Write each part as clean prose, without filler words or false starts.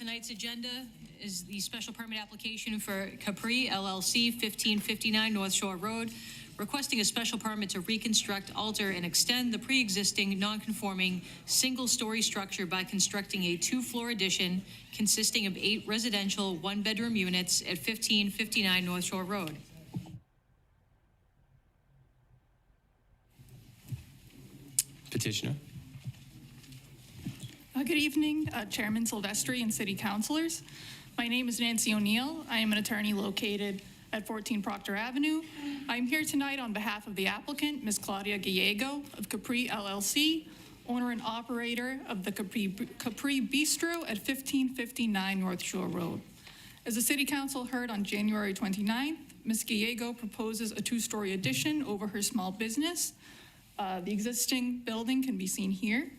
Tonight's agenda is the special permit application for Capri LLC, 1559 North Shore Road, requesting a special permit to reconstruct, alter, and extend the pre-existing non-conforming single-story structure by constructing a two-floor addition consisting of 8 residential one-bedroom units at 1559 North Shore Road. Petitioner. Good evening, Chairman Silvestri and City Councilors. My name is Nancy O'Neill. I am an attorney located at 14 Proctor Avenue. I'm here tonight on behalf of the applicant, Ms. Claudia Gallego of Capri LLC, owner and operator of the Capri Bistro at 1559 North Shore Road. As the City Council heard on January 29th, Ms. Gallego proposes a 2-story addition over her small business. The existing building can be seen here.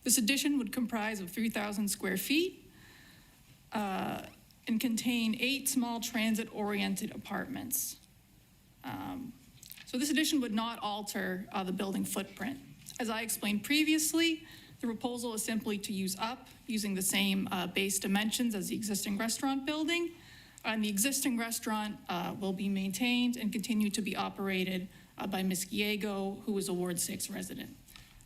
This addition would comprise of 3,000 square feet and contain 8 small transit-oriented apartments. So this addition would not alter the building footprint. As I explained previously, the proposal is simply to use up using the same base dimensions as the existing restaurant building. And the existing restaurant will be maintained and continue to be operated by Ms. Gallego, who is a Ward 6 resident.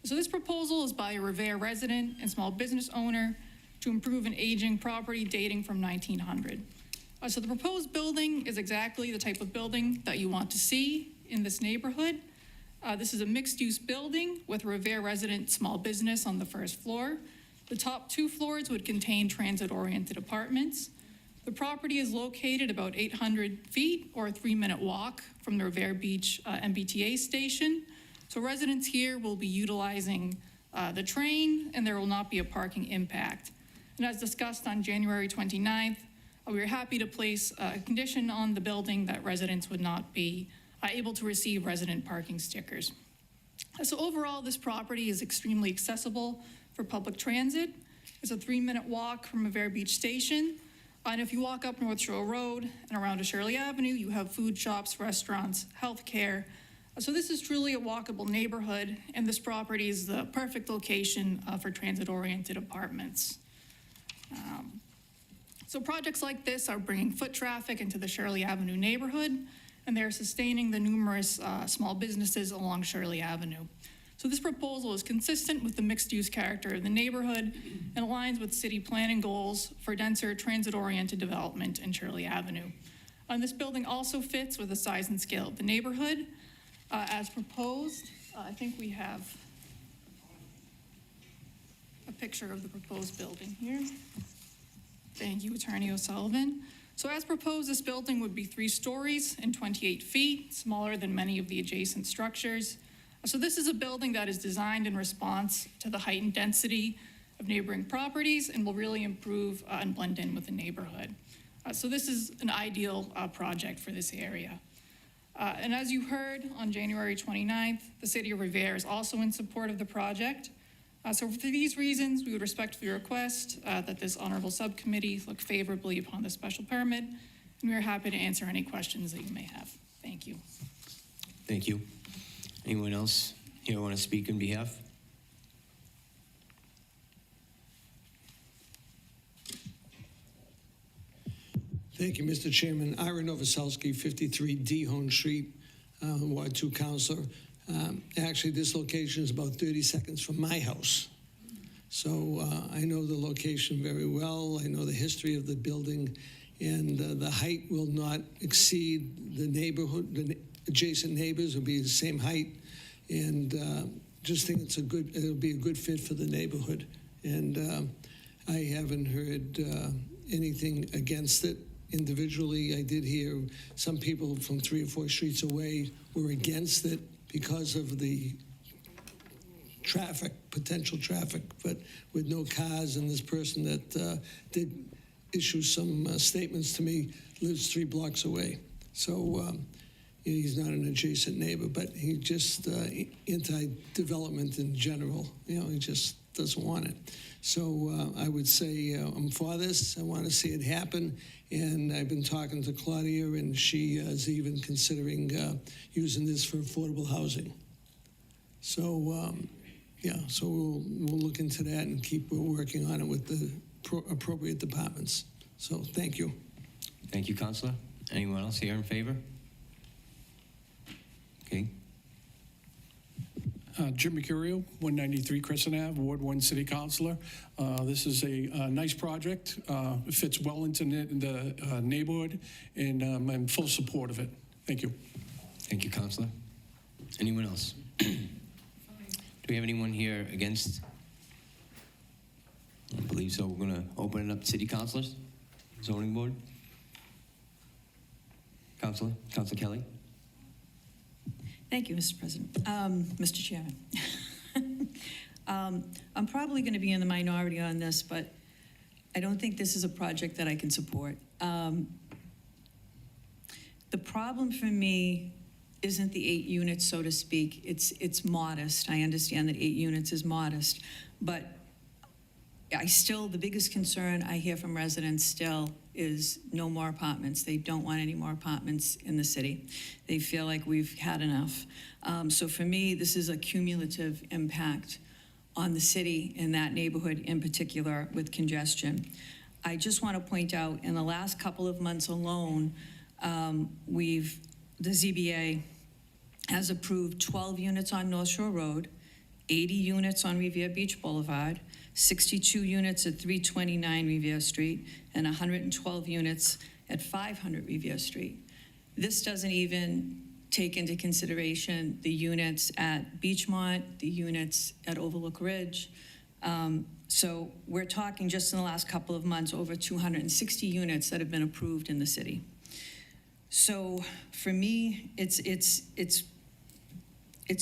So this proposal is by a Revere resident and small business owner to improve an aging property dating from 1900. So the proposed building is exactly the type of building that you want to see in this neighborhood. This is a mixed-use building with Revere resident small business on the first floor. The top 2 floors would contain transit-oriented apartments. The property is located about 800 feet or a 3-minute walk from the Revere Beach MBTA station. So residents here will be utilizing the train, and there will not be a parking impact. And as discussed on January 29th, we were happy to place a condition on the building that residents would not be able to receive resident parking stickers. So overall, this property is extremely accessible for public transit. It's a 3-minute walk from Revere Beach Station. And if you walk up North Shore Road and around to Shirley Avenue, you have food shops, restaurants, healthcare. So this is truly a walkable neighborhood, and this property is the perfect location for transit-oriented apartments. So projects like this are bringing foot traffic into the Shirley Avenue neighborhood, and they're sustaining the numerous small businesses along Shirley Avenue. So this proposal is consistent with the mixed-use character of the neighborhood and aligns with city planning goals for denser transit-oriented development in Shirley Avenue. And this building also fits with the size and scale of the neighborhood. As proposed, I think we have a picture of the proposed building here. Thank you, Attorney O'Sullivan. So as proposed, this building would be 3 stories and 28 feet, smaller than many of the adjacent structures. So this is a building that is designed in response to the heightened density of neighboring properties and will really improve and blend in with the neighborhood. So this is an ideal project for this area. And as you heard on January 29th, the City of Revere is also in support of the project. So for these reasons, we would respectfully request that this honorable subcommittee look favorably upon the special permit, and we are happy to answer any questions that you may have. Thank you. Thank you. Anyone else here want to speak on behalf? Thank you, Mr. Chairman. Ira Novoselsky, 53 Dehone Street, Ward 2 Councilor. Actually, this location is about 30 seconds from my house. So I know the location very well. I know the history of the building, and the height will not exceed the neighborhood. The adjacent neighbors will be the same height, and just think it'll be a good fit for the neighborhood. And I haven't heard anything against it. Individually, I did hear some people from 3 or 4 streets away were against it because of the traffic, potential traffic, but with no cars. And this person that did issue some statements to me lives 3 blocks away. So he's not an adjacent neighbor, but he just anti-development in general. You know, he just doesn't want it. So I would say I'm for this. I want to see it happen. And I've been talking to Claudia, and she is even considering using this for affordable housing. So, yeah, so we'll look into that and keep working on it with the appropriate departments. So thank you. Thank you, Counselor. Anyone else here in favor? Okay. Jim Mercurio, 193 Crescent Ave, Ward 1 City Councilor. This is a nice project. It fits well into the neighborhood, and I'm in full support of it. Thank you. Thank you, Counselor. Anyone else? Do we have anyone here against? I don't believe so. We're going to open it up to city councilors, zoning board. Counselor Kelly. Thank you, Mr. President. Mr. Chairman. I'm probably going to be in the minority on this, but I don't think this is a project that I can support. The problem for me isn't the 8 units, so to speak. It's modest. I understand that 8 units is modest, but the biggest concern I hear from residents still is no more apartments. They don't want any more apartments in the city. They feel like we've had enough. So for me, this is a cumulative impact on the city and that neighborhood in particular with congestion. I just want to point out, in the last couple of months alone, the ZBA has approved 12 units on North Shore Road, 80 units on Revere Beach Boulevard, 62 units at 329 Revere Street, and 112 units at 500 Revere Street. This doesn't even take into consideration the units at Beachmont, the units at Overlook Ridge. So we're talking just in the last couple of months, over 260 units that have been approved in the city. So for me, it's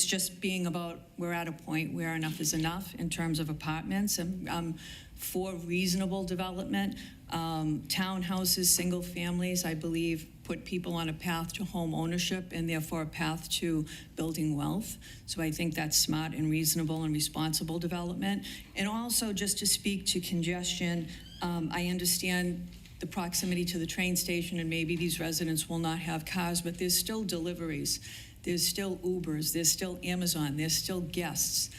just being about, we're at a point where enough is enough in terms of apartments. I'm for reasonable development. Townhouses, single families, I believe, put people on a path to home ownership and therefore a path to building wealth. So I think that's smart and reasonable and responsible development. And also, just to speak to congestion, I understand the proximity to the train station, and maybe these residents will not have cars, but there's still deliveries. There's still Ubers, there's still Amazon, there's still guests.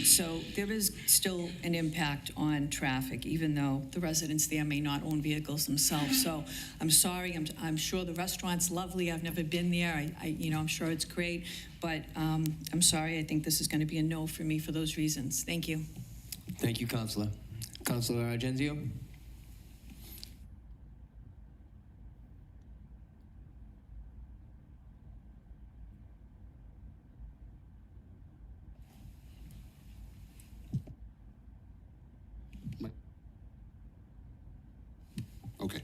So there is still an impact on traffic, even though the residents there may not own vehicles themselves. So I'm sorry, I'm sure the restaurant's lovely. I've never been there. I'm sure it's great, but I'm sorry. I think this is going to be a no for me for those reasons. Thank you. Thank you, Counselor. Counselor Argenzio? Okay.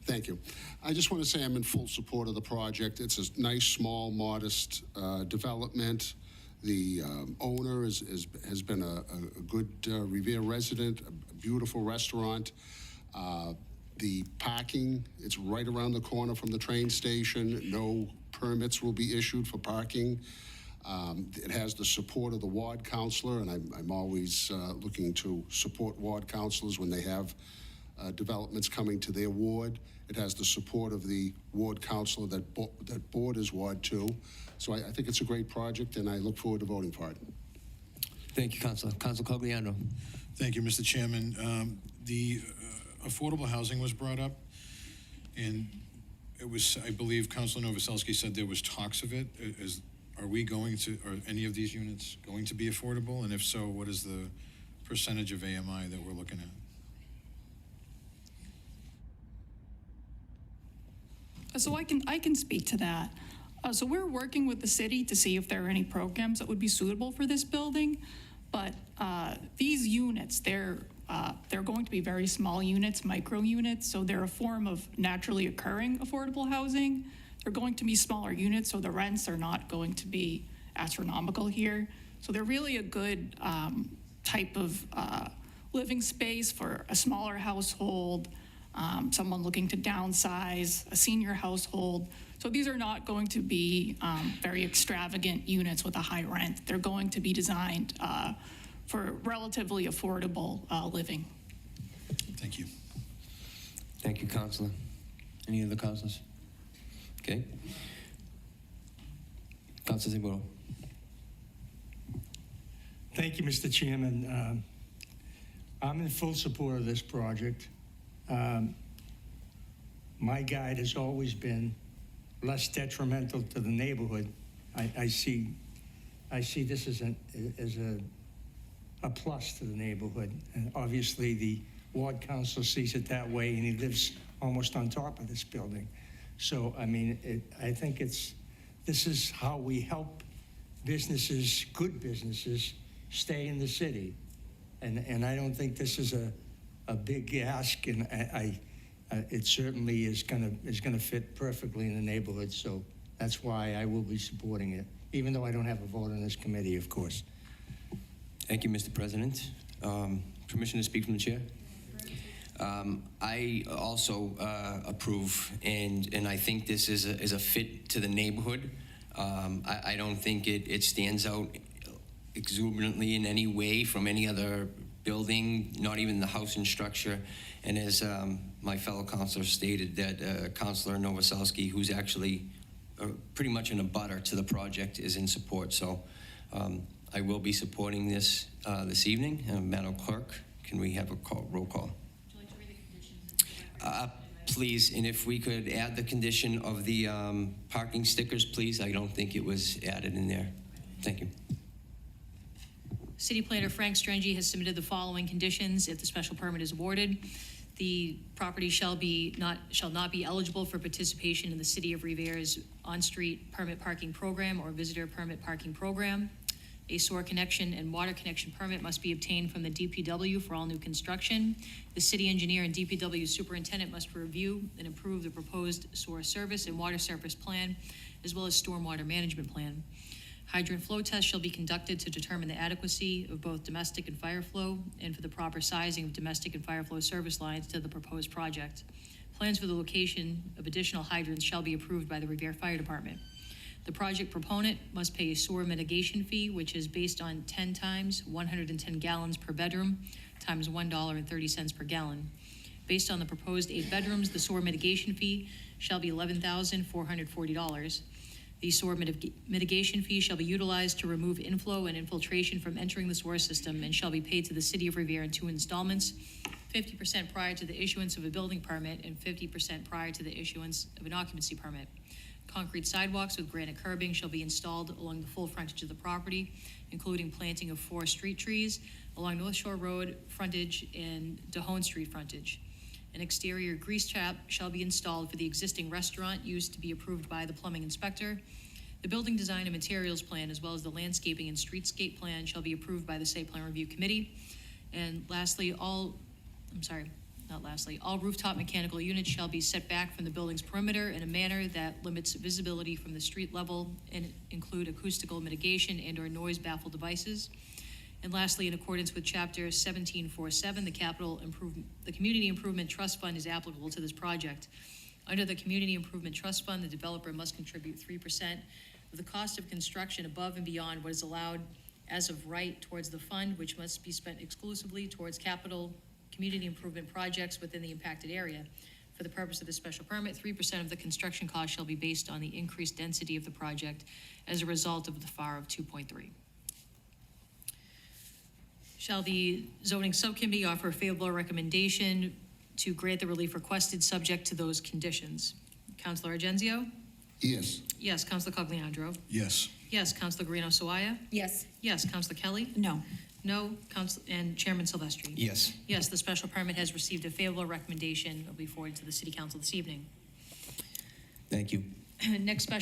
Thank you. I just want to say I'm in full support of the project. It's a nice, small, modest development. The owner has been a good Revere resident, a beautiful restaurant. The parking, it's right around the corner from the train station. No permits will be issued for parking. It has the support of the ward councilor, and I'm always looking to support ward councilors when they have developments coming to their ward. It has the support of the ward councilor that borders Ward 2. So I think it's a great project, and I look forward to voting for it. Thank you, Counselor. Counselor Cogliano. Thank you, Mr. Chairman. The affordable housing was brought up, and it was, I believe, Councilor Novoselsky said there was talks of it. Are any of these units going to be affordable? And if so, what is the percentage of AMI that we're looking at? So I can speak to that. So we're working with the city to see if there are any programs that would be suitable for this building. But these units, they're going to be very small units, micro units. So they're a form of naturally occurring affordable housing. They're going to be smaller units, so the rents are not going to be astronomical here. So they're really a good type of living space for a smaller household, someone looking to downsize, a senior household. So these are not going to be very extravagant units with a high rent. They're going to be designed for relatively affordable living. Thank you. Thank you, Counselor. Any other counselors? Okay. Counselor Zimbardo. Thank you, Mr. Chairman. I'm in full support of this project. My guide has always been less detrimental to the neighborhood. I see this as a plus to the neighborhood. And obviously, the ward council sees it that way, and he lives almost on top of this building. So, I mean, I think this is how we help businesses, good businesses, stay in the city. And I don't think this is a big ask, and it certainly is gonna fit perfectly in the neighborhood. So that's why I will be supporting it, even though I don't have a vote on this committee, of course. Thank you, Mr. President. Permission to speak from the chair? I also approve, and I think this is a fit to the neighborhood. I don't think it stands out exuberantly in any way from any other building, not even the house and structure. And as my fellow counselor stated, that Councilor Novoselsky, who's actually pretty much in a butter to the project, is in support. So I will be supporting this this evening. Madam Clerk, can we have a roll call? Would you like to read the conditions? Please, and if we could add the condition of the parking stickers, please. I don't think it was added in there. Thank you. City Planner Frank Strengi has submitted the following conditions if the special permit is awarded. The property shall not be eligible for participation in the City of Revere's on-street permit parking program or visitor permit parking program. A sewer connection and water connection permit must be obtained from the DPW for all new construction. The city engineer and DPW superintendent must review and approve the proposed sewer service and water service plan, as well as stormwater management plan. Hydrant flow tests shall be conducted to determine the adequacy of both domestic and fire flow and for the proper sizing of domestic and fire flow service lines to the proposed project. Plans for the location of additional hydrants shall be approved by the Revere Fire Department. The project proponent must pay a sewer mitigation fee, which is based on 10 times 110 gallons per bedroom times $1.30 per gallon. Based on the proposed 8 bedrooms, the sewer mitigation fee shall be $11,440. The sewer mitigation fee shall be utilized to remove inflow and infiltration from entering the sewer system and shall be paid to the City of Revere in 2 installments, 50% prior to the issuance of a building permit and 50% prior to the issuance of an occupancy permit. Concrete sidewalks with granite curbing shall be installed along the full frontage of the property, including planting of 4 street trees along North Shore Road frontage and DeHone Street frontage. An exterior grease trap shall be installed for the existing restaurant used to be approved by the plumbing inspector. The building design and materials plan, as well as the landscaping and streetscape plan, shall be approved by the Site Plan Review Committee. And lastly, all rooftop mechanical units shall be set back from the building's perimeter in a manner that limits visibility from the street level and include acoustical mitigation and/or noise baffle devices. And lastly, in accordance with Chapter 1747, the Community Improvement Trust Fund is applicable to this project. Under the Community Improvement Trust Fund, the developer must contribute 3% of the cost of construction above and beyond what is allowed as of right towards the fund, which must be spent exclusively towards capital community improvement projects within the impacted area. For the purpose of this special permit, 3% of the construction cost shall be based on the increased density of the project as a result of the FAR of 2.3. Shall the zoning subcommittee offer a favorable recommendation to grant the relief requested subject to those conditions? Councilor Argenzio? Yes. Yes. Councilor Cogliandro? Yes. Yes. Councilor Guarino Sawaya? Yes. Yes. Councilor Kelly? No. No. And Chairman Silvestri? Yes. Yes, the special permit has received a favorable recommendation. It will be forwarded to the City Council this evening. Thank you. Next special